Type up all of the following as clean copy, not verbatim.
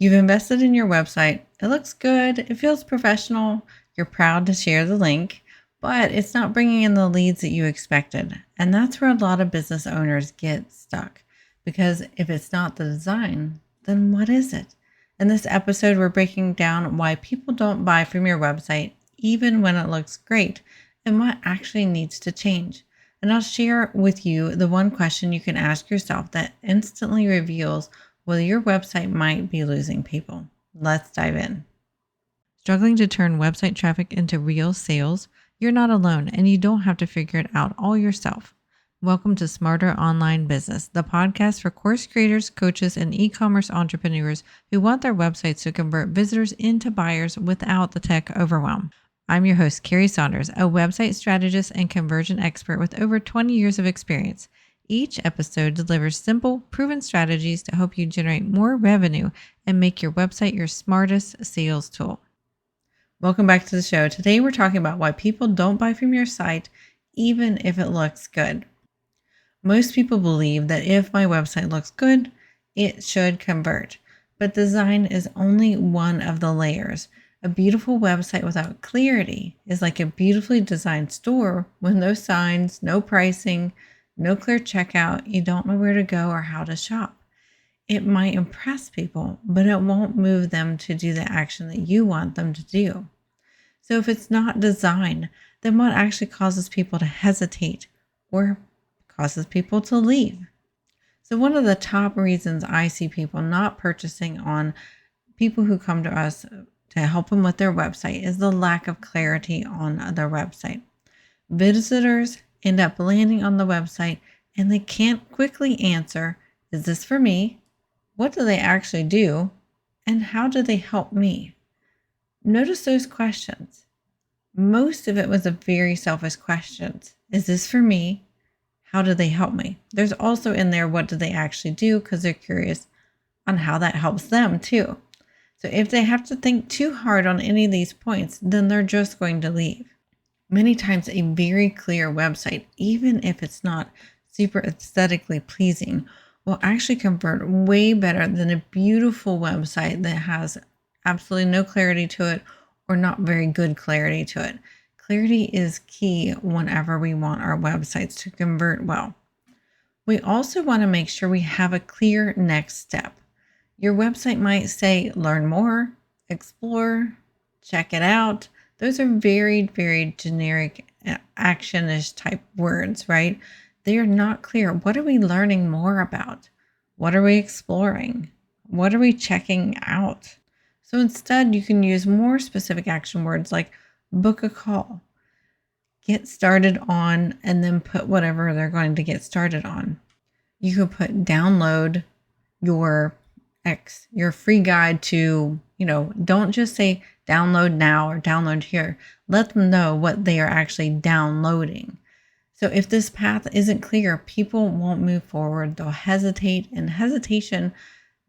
You've invested in your website. It looks good. It feels professional. You're proud to share the link, but it's not bringing in the leads that you expected. And that's where a lot of business owners get stuck, because if it's not the design, then what is it? In this episode, we're breaking down why people don't buy from your website, even when it looks great, and what actually needs to change. And I'll share with you the one question you can ask yourself that instantly reveals whether your website might be losing people. Let's dive in. Struggling to turn website traffic into real sales? You're not alone, and you don't have to figure it out all yourself. Welcome to Smarter Online Business, the podcast for course creators, coaches, and e-commerce entrepreneurs who want their websites to convert visitors into buyers without the tech overwhelm. I'm your host, Carrie Saunders, a website strategist and conversion expert with over 20 years of experience. Each episode delivers simple, proven strategies to help you generate more revenue and make your website your smartest sales tool. Welcome back to the show. Today we're talking about why people don't buy from your site, even if it looks good. Most people believe that if my website looks good, it should convert. But design is only one of the layers. A beautiful website without clarity is like a beautifully designed store with no signs, no pricing, no clear checkout. You don't know where to go or how to shop. It might impress people, but it won't move them to do the action that you want them to do. So if it's not designed, then what actually causes people to hesitate or causes people to leave? So one of the top reasons I see people not purchasing on people who come to us to help them with their website is the lack of clarity on their website. Visitors end up landing on the website and they can't quickly answer, is this for me? What do they actually do? And how do they help me? Notice those questions. Most of it was a very selfish questions. Is this for me? How do they help me? There's also in there, what do they actually do? Because they're curious on how that helps them too. So if they have to think too hard on any of these points, then they're just going to leave. Many times a very clear website, even if it's not super aesthetically pleasing, will actually convert way better than a beautiful website that has absolutely no clarity to it or not very good clarity to it. Clarity is key whenever we want our websites to convert well. We also want to make sure we have a clear next step. Your website might say, learn more, explore, check it out. Those are very, very generic action-ish type words, right? They are not clear. What are we learning more about? What are we exploring? What are we checking out? So instead, you can use more specific action words like book a call, get started on, and then put whatever they're going to get started on. You could put download your free guide to, don't just say download now or download here. Let them know what they are actually downloading. So if this path isn't clear, people won't move forward. They'll hesitate, and hesitation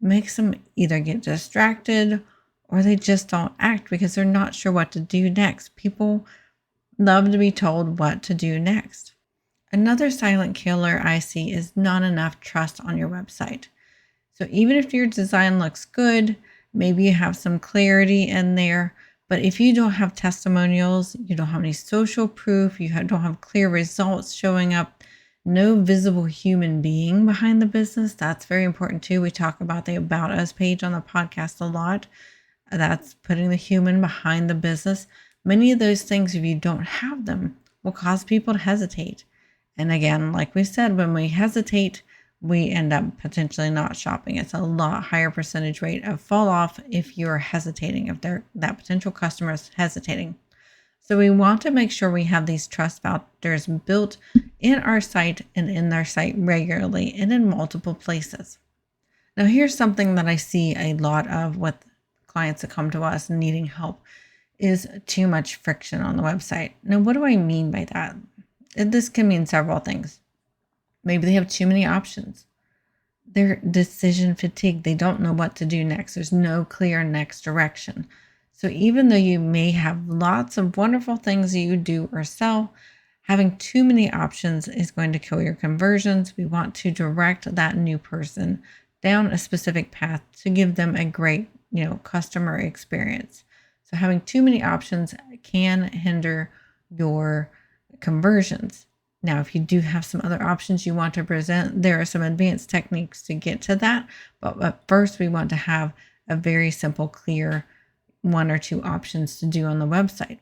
makes them either get distracted or they just don't act because they're not sure what to do next. People love to be told what to do next. Another silent killer I see is not enough trust on your website. So even if your design looks good, maybe you have some clarity in there, but if you don't have testimonials, you don't have any social proof, you don't have clear results showing up, no visible human being behind the business, that's very important too. We talk about the About Us page on the podcast a lot. That's putting the human behind the business. Many of those things, if you don't have them, will cause people to hesitate. And again, like we said, when we hesitate, we end up potentially not shopping. It's a lot higher percentage rate of fall off if you're hesitating, if that potential customer is hesitating. So we want to make sure we have these trust factors built in our site and in their site regularly and in multiple places. Now, here's something that I see a lot of with clients that come to us needing help is too much friction on the website. Now, what do I mean by that? This can mean several things. Maybe they have too many options. They're decision fatigue. They don't know what to do next. There's no clear next direction. So even though you may have lots of wonderful things that you do or sell, having too many options is going to kill your conversions. We want to direct that new person down a specific path to give them a great customer experience. So having too many options can hinder your conversions. Now, if you do have some other options you want to present, there are some advanced techniques to get to that. But first, we want to have a very simple, clear one or two options to do on the website.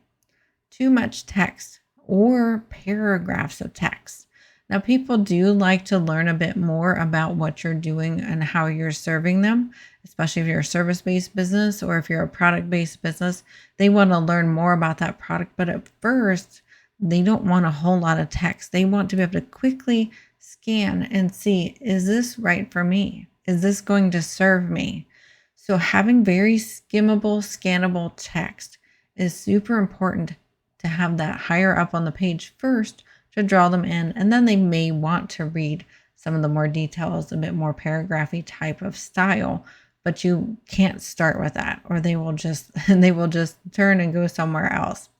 Too much text or paragraphs of text. Now, people do like to learn a bit more about what you're doing and how you're serving them, especially if you're a service-based business or if you're a product-based business. They want to learn more about that product, but at first, they don't want a whole lot of text. They want to be able to quickly scan and see, is this right for me? Is this going to serve me? So having very skimmable, scannable text is super important to have that higher up on the page first to draw them in. And then they may want to read some of the more details, a bit more paragraphy type of style, but you can't start with that, or they will just turn and go somewhere else.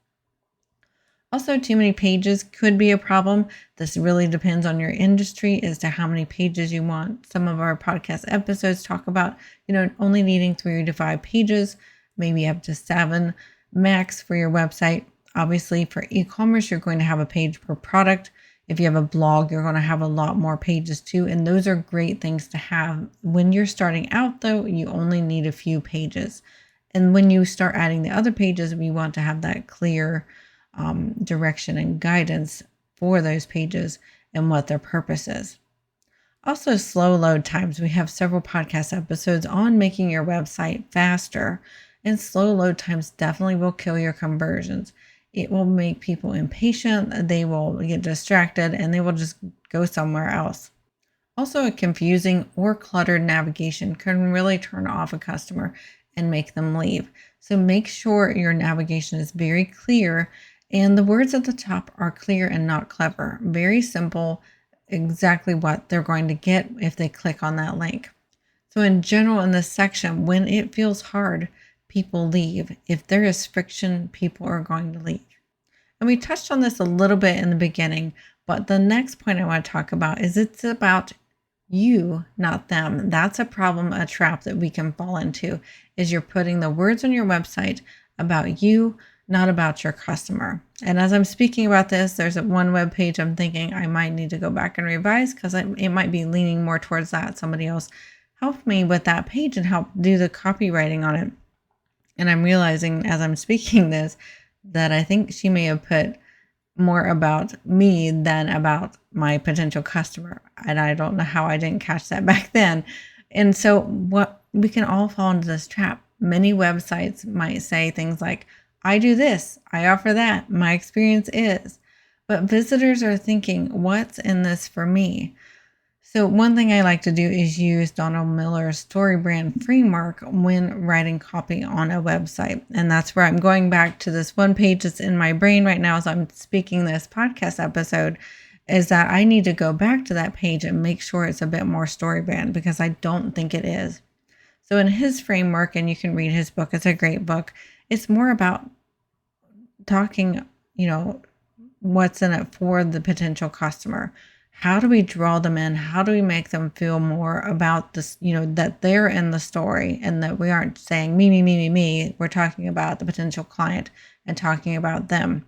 Also, too many pages could be a problem. This really depends on your industry as to how many pages you want. Some of our podcast episodes talk about, only needing 3 to 5 pages, maybe up to 7 max for your website. Obviously, for e-commerce, you're going to have a page per product. If you have a blog, you're going to have a lot more pages too. And those are great things to have. When you're starting out, though, you only need a few pages. And when you start adding the other pages, we want to have that clear direction and guidance for those pages and what their purpose is. Also, slow load times. We have several podcast episodes on making your website faster, and slow load times definitely will kill your conversions. It will make people impatient, they will get distracted, and they will just go somewhere else. Also, a confusing or cluttered navigation can really turn off a customer and make them leave. So make sure your navigation is very clear and the words at the top are clear and not clever. Very simple, exactly what they're going to get if they click on that link. So in general, in this section, when it feels hard, people leave. If there is friction, people are going to leave. And we touched on this a little bit in the beginning, but the next point I want to talk about is it's about you, not them. That's a problem, a trap that we can fall into, is you're putting the words on your website about you, not about your customer. And as I'm speaking about this, there's one web page I'm thinking I might need to go back and revise because it might be leaning more towards that. Somebody else help me with that page and help do the copywriting on it. And I'm realizing as I'm speaking this that I think she may have put more about me than about my potential customer. And I don't know how I didn't catch that back then. And so what we can all fall into this trap. Many websites might say things like, I do this, I offer that, my experience is. But visitors are thinking, what's in this for me? So one thing I like to do is use Donald Miller's StoryBrand framework when writing copy on a website. And that's where I'm going back to this one page that's in my brain right now as I'm speaking this podcast episode, is that I need to go back to that page and make sure it's a bit more StoryBrand because I don't think it is. So in his framework, and you can read his book, it's a great book, it's more about talking, what's in it for the potential customer. How do we draw them in? How do we make them feel more about this, that they're in the story and that we aren't saying me, me, me, me, me. We're talking about the potential client and talking about them.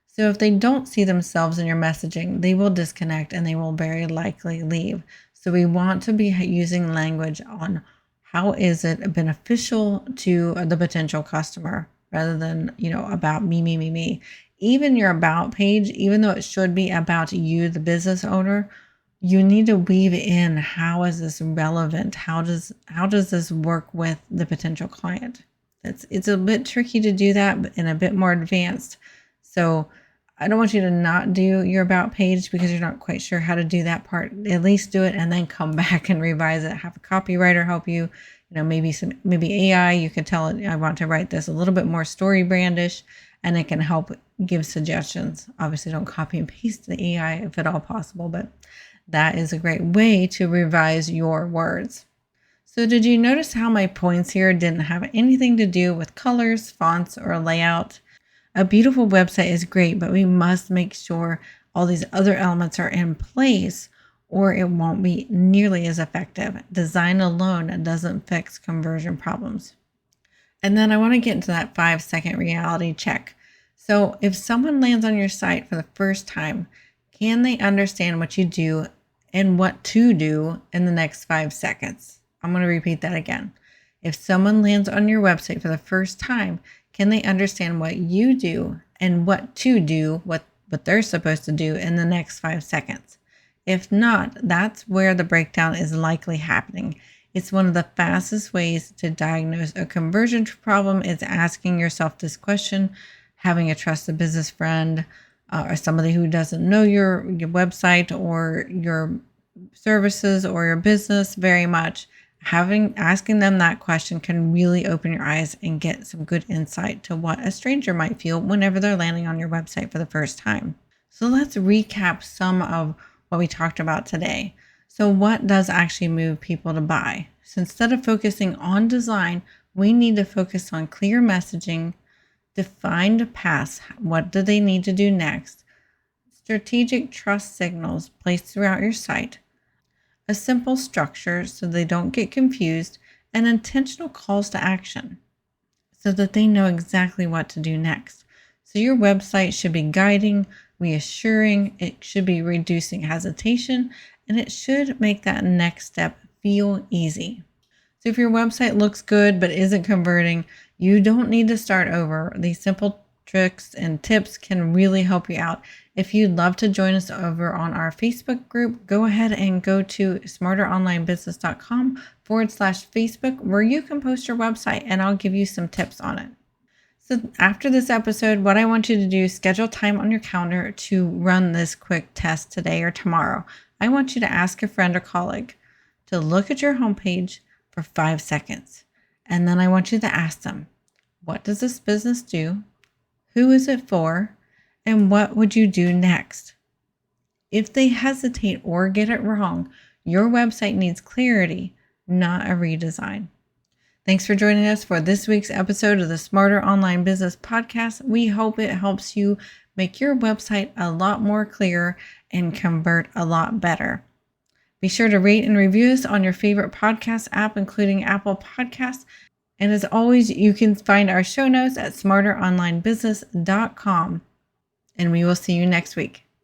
So if they don't see themselves in your messaging, they will disconnect and they will very likely leave. So we want to be using language on how is it beneficial to the potential customer rather than, about me, me, me, me. Even your about page, even though it should be about you, the business owner, you need to weave in, how is this relevant? How does this work with the potential client? It's a bit tricky to do that and a bit more advanced. So I don't want you to not do your about page because you're not quite sure how to do that part. At least do it and then come back and revise it. Have a copywriter help you. Maybe AI, you could tell it, I want to write this a little bit more story brandish, and it can help give suggestions. Obviously, don't copy and paste the AI if at all possible, but that is a great way to revise your words. So did you notice how my points here didn't have anything to do with colors, fonts, or layout? A beautiful website is great, but we must make sure all these other elements are in place or it won't be nearly as effective. Design alone doesn't fix conversion problems. And then I want to get into that 5-second reality check. So if someone lands on your site for the first time, can they understand what you do and what to do in the next 5 seconds? I'm going to repeat that again. If someone lands on your website for the first time, can they understand what you do and what to do, what they're supposed to do in the next 5 seconds? If not, that's where the breakdown is likely happening. It's one of the fastest ways to diagnose a conversion problem is asking yourself this question, having a trusted business friend or somebody who doesn't know your website or your services or your business very much. Asking them that question can really open your eyes and get some good insight to what a stranger might feel whenever they're landing on your website for the first time. So let's recap some of what we talked about today. So what does actually move people to buy? So instead of focusing on design, we need to focus on clear messaging, defined paths. What do they need to do next? Strategic trust signals placed throughout your site, a simple structure so they don't get confused, and intentional calls to action so that they know exactly what to do next. So your website should be guiding, reassuring, it should be reducing hesitation, and it should make that next step feel easy. So if your website looks good but isn't converting, you don't need to start over. These simple tricks and tips can really help you out. If you'd love to join us over on our Facebook group, go ahead and go to smarteronlinebusiness.com/Facebook where you can post your website and I'll give you some tips on it. So after this episode, what I want you to do is schedule time on your calendar to run this quick test today or tomorrow. I want you to ask a friend or colleague to look at your homepage for 5 seconds. And then I want you to ask them, what does this business do? Who is it for? And what would you do next? If they hesitate or get it wrong, your website needs clarity, not a redesign. Thanks for joining us for this week's episode of the Smarter Online Business Podcast. We hope it helps you make your website a lot more clear and convert a lot better. Be sure to rate and review us on your favorite podcast app, including Apple Podcasts. And as always, you can find our show notes at smarteronlinebusiness.com. And we will see you next week.